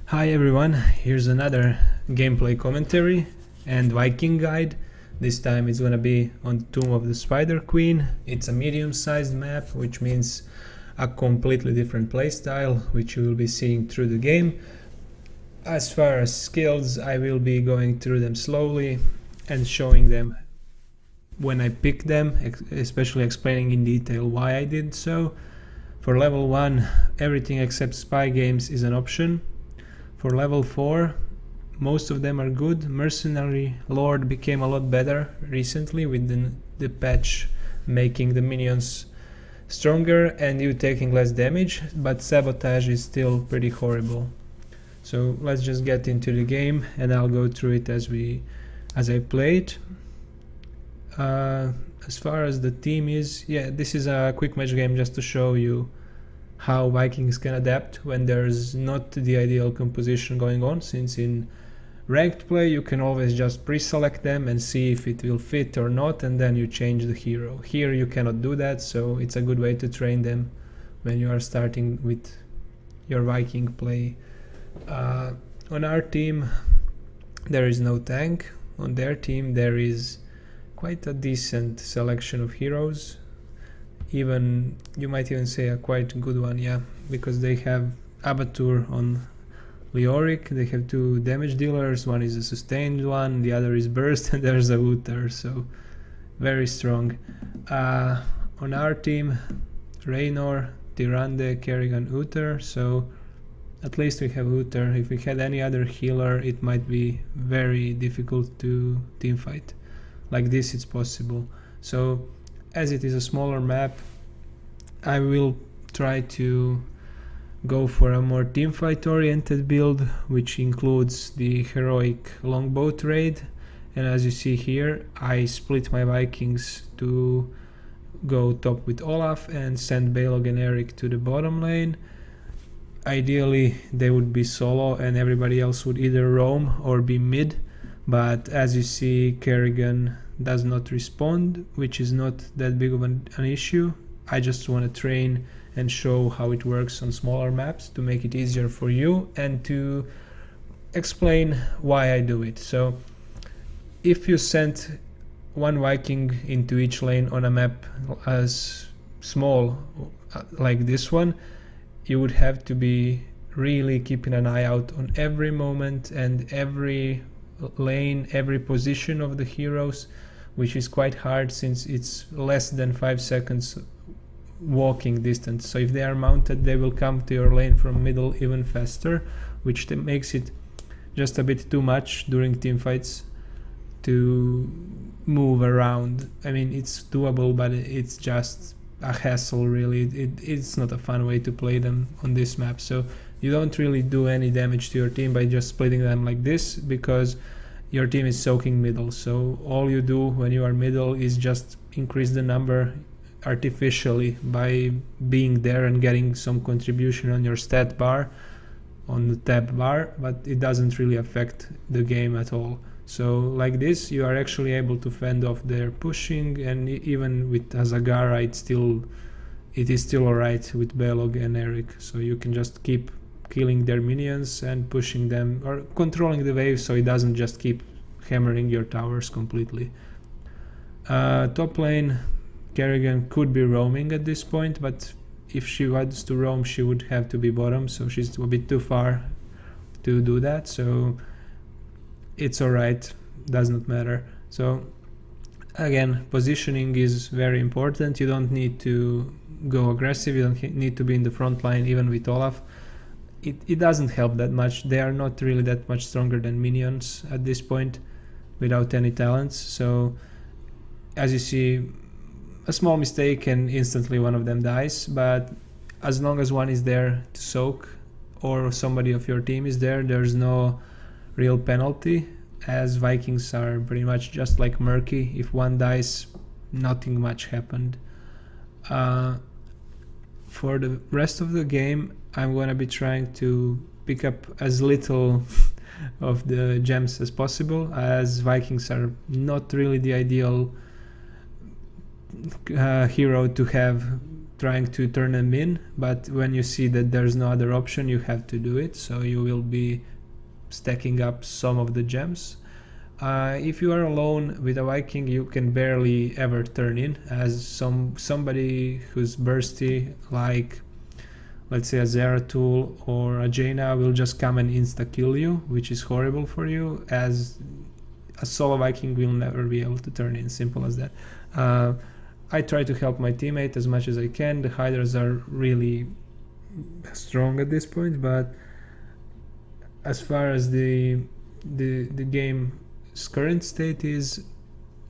Hi everyone, here's another gameplay commentary and Viking guide. This time it's gonna be on Tomb of the Spider Queen. It's a medium-sized map, which means a completely different playstyle, which you will be seeing through the game. As far as skills, I will be going through them slowly and showing them when I pick them, especially explaining in detail why I did so. For level 1, everything except spy games is an option. For level 4, most of them are good. Mercenary Lord became a lot better recently with the patch making the minions stronger and you taking less damage, but Sabotage is still pretty horrible. So let's just get into the game and I'll go through it as I play it. As far as the team is, yeah, this is a quick match game just to show you how Vikings can adapt when there's not the ideal composition going on, since in ranked play you can always just pre-select them and see if it will fit or not, and then you change the hero. Here you cannot do that, so it's a good way to train them when you are starting with your Viking play. On our team there is no tank. On their team there is quite a decent selection of heroes. Even, you might even say a quite good one, yeah, because they have Abatur on Leoric, they have 2 damage dealers, one is a sustained one, the other is burst, and there's a Uther, so very strong. On our team, Raynor, Tyrande, Kerrigan, Uther, so at least we have Uther. If we had any other healer, it might be very difficult to teamfight. Like this it's possible. So as it is a smaller map, I will try to go for a more teamfight oriented build, which includes the heroic longbow trade. And as you see here, I split my Vikings to go top with Olaf and send Balog and Eric to the bottom lane. Ideally they would be solo and everybody else would either roam or be mid, but as you see, Kerrigan does not respond, which is not that big of an issue. I just want to train and show how it works on smaller maps to make it easier for you and to explain why I do it. So if you send one Viking into each lane on a map as small like this one, you would have to be really keeping an eye out on every moment and every lane, every position of the heroes, which is quite hard since it's less than 5 seconds walking distance. So if they are mounted, they will come to your lane from middle even faster, which makes it just a bit too much during team fights to move around. I mean, it's doable, but it's just a hassle really. It's not a fun way to play them on this map. So you don't really do any damage to your team by just splitting them like this, because your team is soaking middle. So all you do when you are middle is just increase the number artificially by being there and getting some contribution on your stat bar, on the tab bar, but it doesn't really affect the game at all. So like this you are actually able to fend off their pushing, and even with Azagara it is still alright with Balog and Eric. So you can just keep killing their minions and pushing them or controlling the wave so it doesn't just keep hammering your towers completely. Top lane, Kerrigan could be roaming at this point, but if she wants to roam she would have to be bottom, so she's a bit too far to do that, so it's alright, does not matter. So again, positioning is very important. You don't need to go aggressive, you don't need to be in the front line even with Olaf. It doesn't help that much. They are not really that much stronger than minions at this point without any talents. So as you see, a small mistake and instantly one of them dies, but as long as one is there to soak or somebody of your team is there, there's no real penalty, as Vikings are pretty much just like Murky. If one dies, nothing much happened. For the rest of the game I'm gonna be trying to pick up as little of the gems as possible, as Vikings are not really the ideal hero to have trying to turn them in, but when you see that there's no other option, you have to do it, so you will be stacking up some of the gems. If you are alone with a Viking, you can barely ever turn in, as somebody who's bursty, like let's say a Zeratul or a Jaina, will just come and insta-kill you, which is horrible for you, as a solo Viking will never be able to turn in, simple as that. I try to help my teammate as much as I can. The hiders are really strong at this point, but as far as the game's current state is,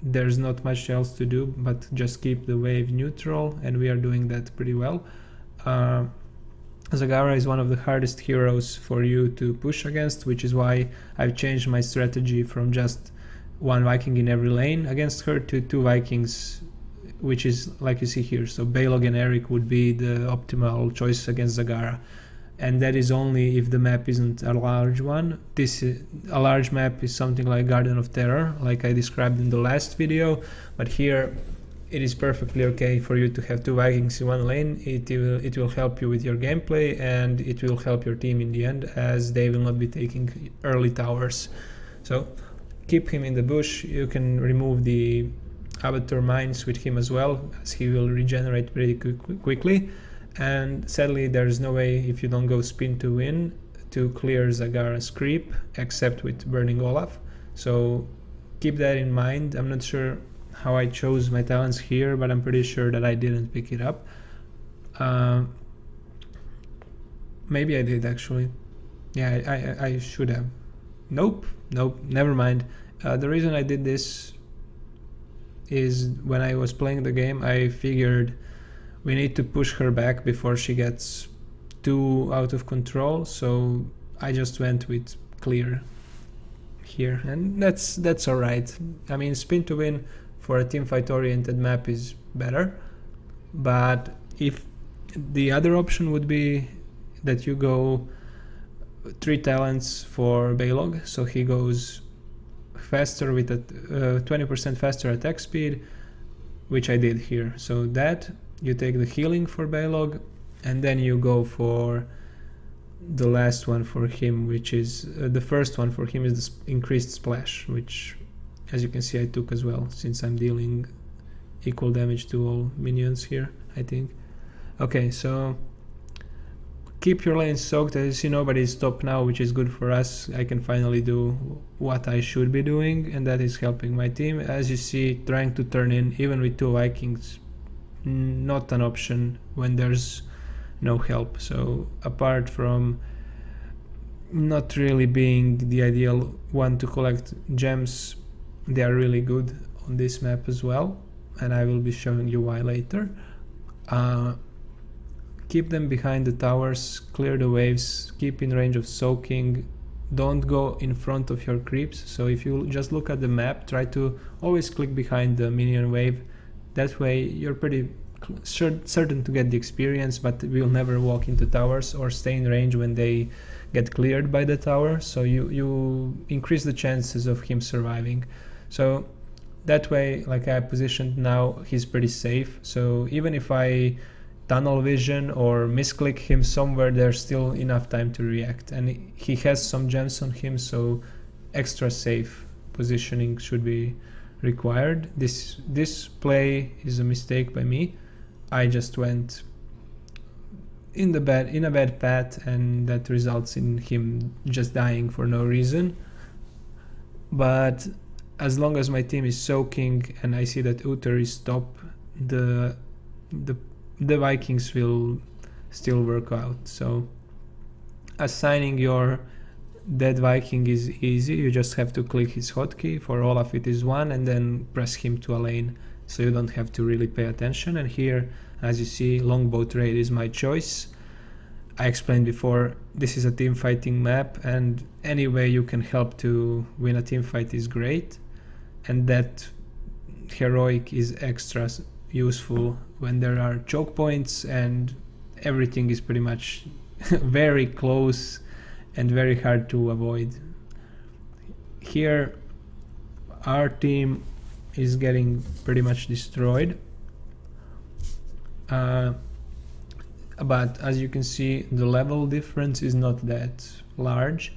there's not much else to do but just keep the wave neutral, and we are doing that pretty well. Zagara is one of the hardest heroes for you to push against, which is why I've changed my strategy from just one Viking in every lane against her to 2 Vikings, which is like you see here. So Balog and Eric would be the optimal choice against Zagara, and that is only if the map isn't a large one. A large map is something like Garden of Terror, like I described in the last video, but here it is perfectly okay for you to have 2 Vikings in one lane. It will help you with your gameplay, and it will help your team in the end, as they will not be taking early towers. So keep him in the bush. You can remove the Abatur mines with him as well, as he will regenerate pretty quickly. And sadly, there's no way, if you don't go spin to win, to clear Zagara's creep, except with burning Olaf. So keep that in mind. I'm not sure how I chose my talents here, but I'm pretty sure that I didn't pick it up. Maybe I did actually. Yeah, I should have. Nope, never mind. The reason I did this is when I was playing the game, I figured we need to push her back before she gets too out of control, so I just went with clear here, and that's alright. I mean, spin to win for a teamfight oriented map is better, but if the other option would be that you go 3 talents for Balog, so he goes faster with a 20% faster attack speed, which I did here. So that you take the healing for Balog, and then you go for the last one for him, which is the first one for him is the increased splash, which as you can see I took as well, since I'm dealing equal damage to all minions here, I think. Okay, so keep your lanes soaked. As you see, nobody is top now, which is good for us. I can finally do what I should be doing, and that is helping my team. As you see, trying to turn in even with 2 Vikings, not an option when there's no help. So apart from not really being the ideal one to collect gems, they are really good on this map as well, and I will be showing you why later. Keep them behind the towers, clear the waves, keep in range of soaking, don't go in front of your creeps. So if you just look at the map, try to always click behind the minion wave. That way you're pretty certain to get the experience, but will never walk into towers or stay in range when they get cleared by the tower, so you increase the chances of him surviving. So that way, like I positioned now, he's pretty safe. So even if I tunnel vision or misclick him somewhere, there's still enough time to react, and he has some gems on him, so extra safe positioning should be required. This play is a mistake by me. I just went in a bad path, and that results in him just dying for no reason. But as long as my team is soaking and I see that Uther is top, the Vikings will still work out. So assigning your dead Viking is easy. You just have to click his hotkey. For Olaf it is 1, and then press him to a lane, so you don't have to really pay attention. And here, as you see, longbow trade is my choice. I explained before, this is a team fighting map, and any way you can help to win a team fight is great, and that heroic is extra useful when there are choke points and everything is pretty much very close and very hard to avoid. Here our team is getting pretty much destroyed. but as you can see, the level difference is not that large,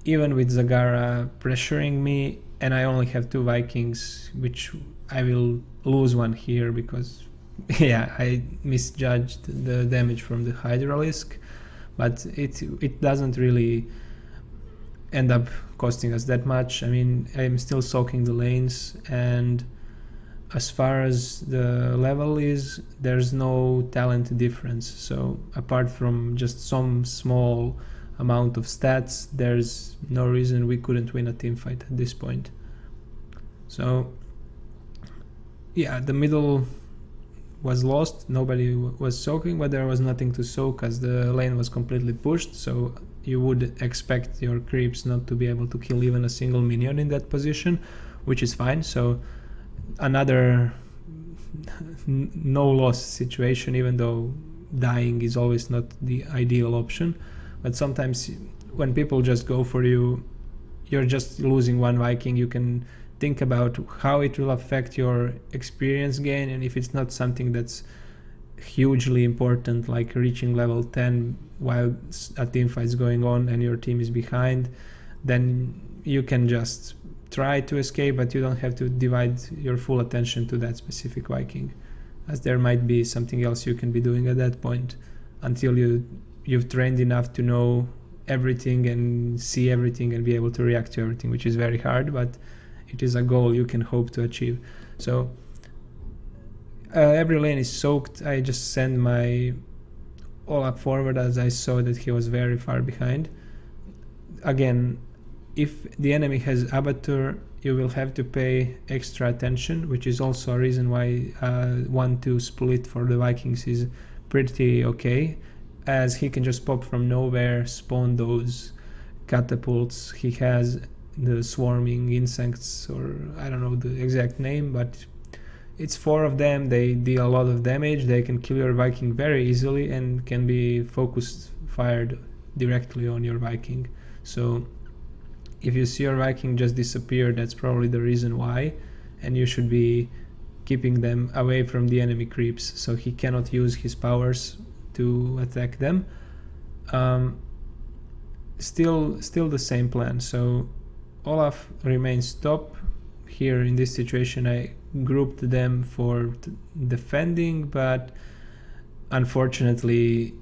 even with Zagara pressuring me, and I only have 2 Vikings, which I will lose one here because yeah, I misjudged the damage from the Hydralisk, but it doesn't really end up costing us that much. I mean, I'm still soaking the lanes, and as far as the level is, there's no talent difference. So apart from just some small amount of stats, there's no reason we couldn't win a team fight at this point. So yeah, the middle was lost, nobody was soaking, but there was nothing to soak as the lane was completely pushed, so you would expect your creeps not to be able to kill even a single minion in that position, which is fine. So another no loss situation, even though dying is always not the ideal option. But sometimes when people just go for you, you're just losing 1 Viking. You can think about how it will affect your experience gain, and if it's not something that's hugely important, like reaching level 10 while a team fight is going on and your team is behind, then you can just try to escape, but you don't have to divide your full attention to that specific Viking, as there might be something else you can be doing at that point until you've trained enough to know everything and see everything and be able to react to everything, which is very hard, but it is a goal you can hope to achieve. So every lane is soaked. I just send my Olaf forward as I saw that he was very far behind. Again, if the enemy has Abattoir, you will have to pay extra attention, which is also a reason why 1-2 split for the Vikings is pretty okay, as he can just pop from nowhere, spawn those catapults. He has the swarming insects, or I don't know the exact name, but it's 4 of them. They deal a lot of damage. They can kill your Viking very easily and can be focused fired directly on your Viking. So if you see your Viking just disappear, that's probably the reason why, and you should be keeping them away from the enemy creeps so he cannot use his powers to attack them. Still the same plan. So Olaf remains top. Here in this situation I grouped them for defending, but unfortunately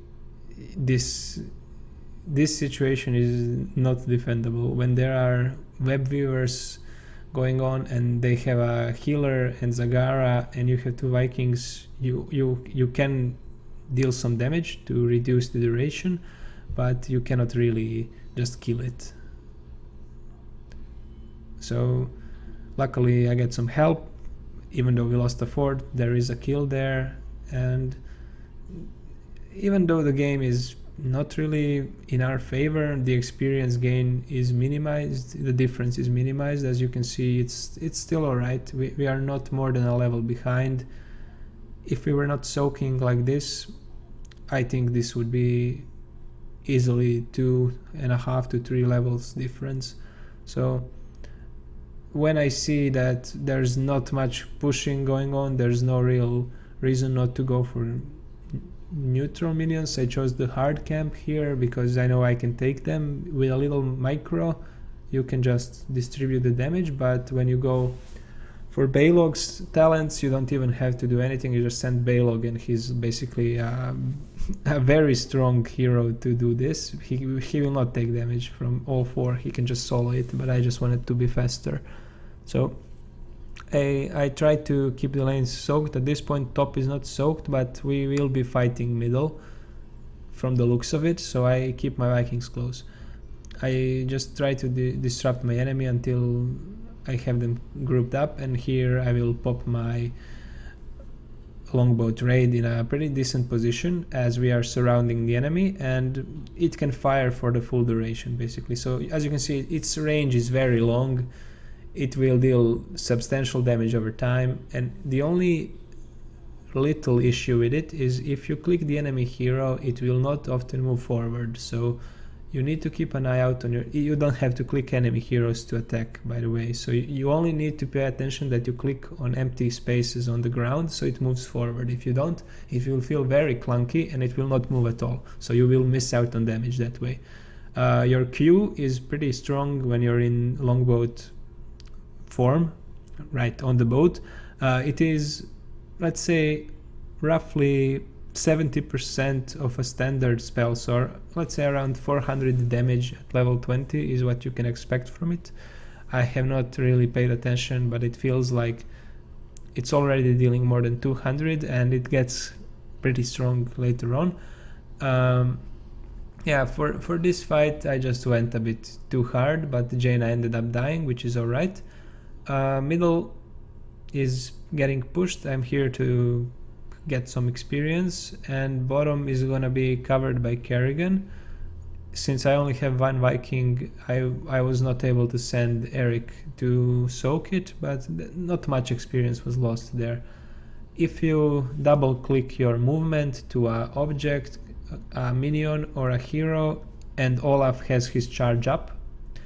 this situation is not defendable. When there are web weavers going on and they have a healer and Zagara and you have 2 Vikings, you can deal some damage to reduce the duration, but you cannot really just kill it. So luckily I get some help. Even though we lost a fort, there is a kill there, and even though the game is not really in our favor, the experience gain is minimized, the difference is minimized. As you can see, it's still alright. We are not more than a level behind. If we were not soaking like this, I think this would be easily 2.5 to 3 levels difference. So when I see that there's not much pushing going on, there's no real reason not to go for neutral minions. I chose the hard camp here because I know I can take them with a little micro. You can just distribute the damage, but when you go for Balog's talents, you don't even have to do anything. You just send Balog and he's basically a very strong hero to do this. He will not take damage from all 4. He can just solo it, but I just wanted to be faster. So I try to keep the lanes soaked. At this point top is not soaked, but we will be fighting middle from the looks of it, so I keep my Vikings close. I just try to disrupt my enemy until I have them grouped up, and here I will pop my longbow trade in a pretty decent position as we are surrounding the enemy, and it can fire for the full duration basically. So as you can see, its range is very long. It will deal substantial damage over time, and the only little issue with it is if you click the enemy hero, it will not often move forward. So you need to keep an eye out on you don't have to click enemy heroes to attack, by the way, so you only need to pay attention that you click on empty spaces on the ground so it moves forward. If you don't, it will feel very clunky and it will not move at all, so you will miss out on damage that way. Your Q is pretty strong when you're in longboat form, right on the boat. It is, let's say, roughly 70% of a standard spell, so let's say around 400 damage at level 20 is what you can expect from it. I have not really paid attention, but it feels like it's already dealing more than 200 and it gets pretty strong later on. Yeah, for this fight I just went a bit too hard, but Jaina ended up dying, which is alright. Middle is getting pushed. I'm here to get some experience, and bottom is gonna be covered by Kerrigan. Since I only have one Viking, I was not able to send Eric to soak it, but not much experience was lost there. If you double click your movement to an object, a minion or a hero, and Olaf has his charge up,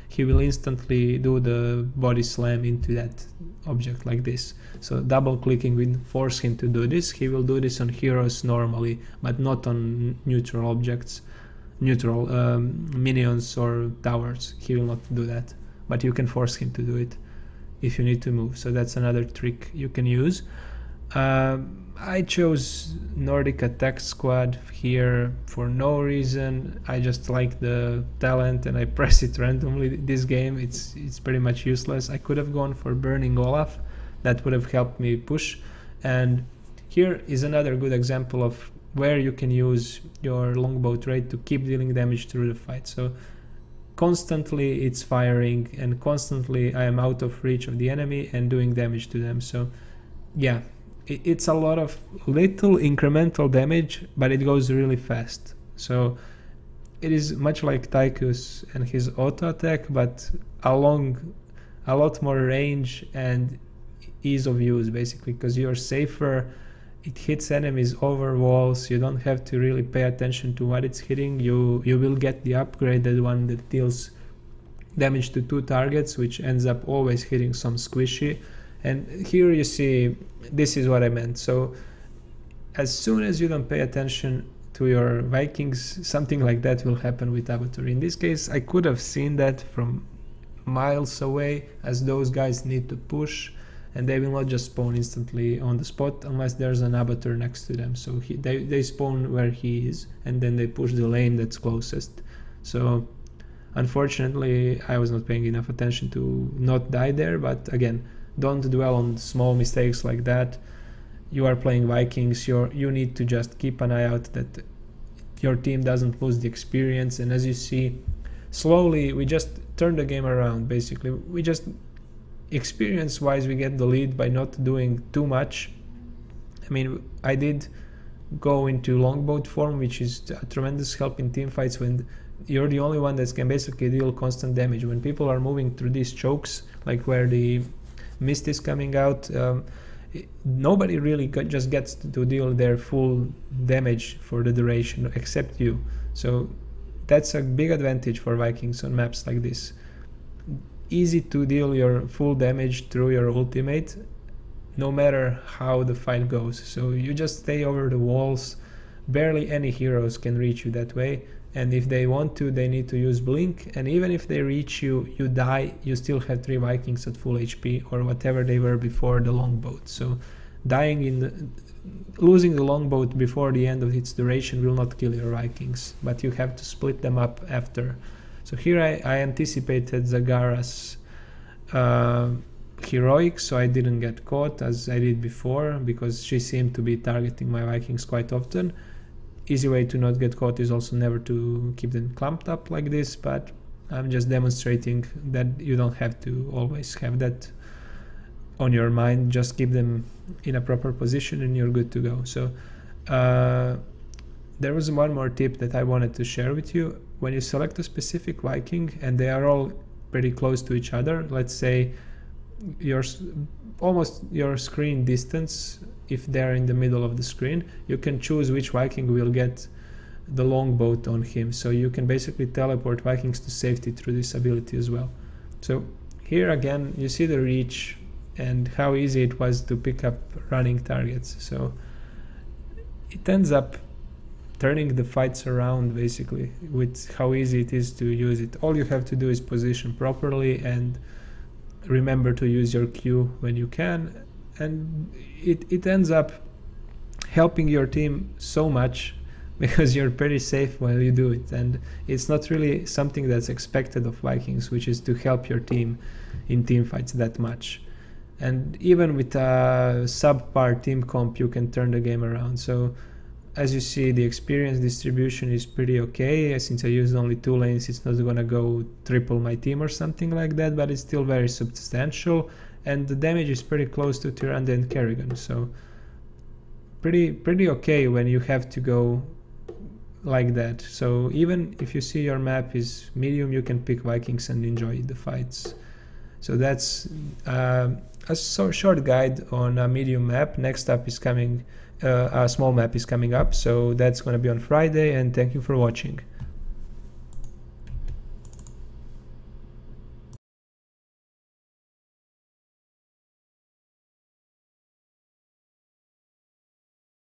he will instantly do the body slam into that object like this. So double clicking will force him to do this. He will do this on heroes normally, but not on neutral objects, neutral minions or towers. He will not do that, but you can force him to do it if you need to move. So that's another trick you can use. I chose Nordic Attack Squad here for no reason. I just like the talent and I press it randomly. This game, it's pretty much useless. I could have gone for Burning Olaf. That would have helped me push. And here is another good example of where you can use your longbow trait to keep dealing damage through the fight. So constantly it's firing and constantly I am out of reach of the enemy and doing damage to them. So yeah, it's a lot of little incremental damage, but it goes really fast. So it is much like Tychus and his auto attack, but a lot more range and ease of use, basically, because you're safer. It hits enemies over walls. You don't have to really pay attention to what it's hitting. You will get the upgraded one that deals damage to 2 targets, which ends up always hitting some squishy. And here you see, this is what I meant. So as soon as you don't pay attention to your Vikings, something like that will happen with Avatar. In this case, I could have seen that from miles away, as those guys need to push and they will not just spawn instantly on the spot unless there's an Avatar next to them. So they spawn where he is and then they push the lane that's closest. So unfortunately I was not paying enough attention to not die there, but again, don't dwell on small mistakes like that. You are playing Vikings, you need to just keep an eye out that your team doesn't lose the experience. And as you see, slowly we just turn the game around. Basically, we just experience wise we get the lead by not doing too much. I mean, I did go into longboat form, which is a tremendous help in team fights when you're the only one that can basically deal constant damage. When people are moving through these chokes, like where the mist is coming out, nobody really just gets to deal their full damage for the duration except you. So that's a big advantage for Vikings on maps like this. Easy to deal your full damage through your ultimate, no matter how the fight goes. So you just stay over the walls. Barely any heroes can reach you that way, and if they want to, they need to use blink, and even if they reach you, you die, you still have 3 Vikings at full HP or whatever they were before the longboat. So dying losing the longboat before the end of its duration will not kill your Vikings, but you have to split them up after. So here I anticipated Zagara's heroic, so I didn't get caught as I did before, because she seemed to be targeting my Vikings quite often. Easy way to not get caught is also never to keep them clumped up like this, but I'm just demonstrating that you don't have to always have that on your mind. Just keep them in a proper position and you're good to go. So there was one more tip that I wanted to share with you. When you select a specific Viking and they are all pretty close to each other, let's say almost your screen distance, if they're in the middle of the screen, you can choose which Viking will get the longboat on him, so you can basically teleport Vikings to safety through this ability as well. So here again you see the reach and how easy it was to pick up running targets. So it ends up turning the fights around basically with how easy it is to use it. All you have to do is position properly and remember to use your Q when you can, and it ends up helping your team so much because you're pretty safe while you do it, and it's not really something that's expected of Vikings, which is to help your team in team fights that much. And even with a subpar team comp you can turn the game around. So as you see, the experience distribution is pretty okay. Since I used only 2 lanes, it's not gonna go triple my team or something like that, but it's still very substantial, and the damage is pretty close to Tyrande and Kerrigan, so pretty okay when you have to go like that. So even if you see your map is medium, you can pick Vikings and enjoy the fights. So that's a short guide on a medium map. Next up is coming, a small map is coming up, so that's going to be on Friday, and thank you for watching.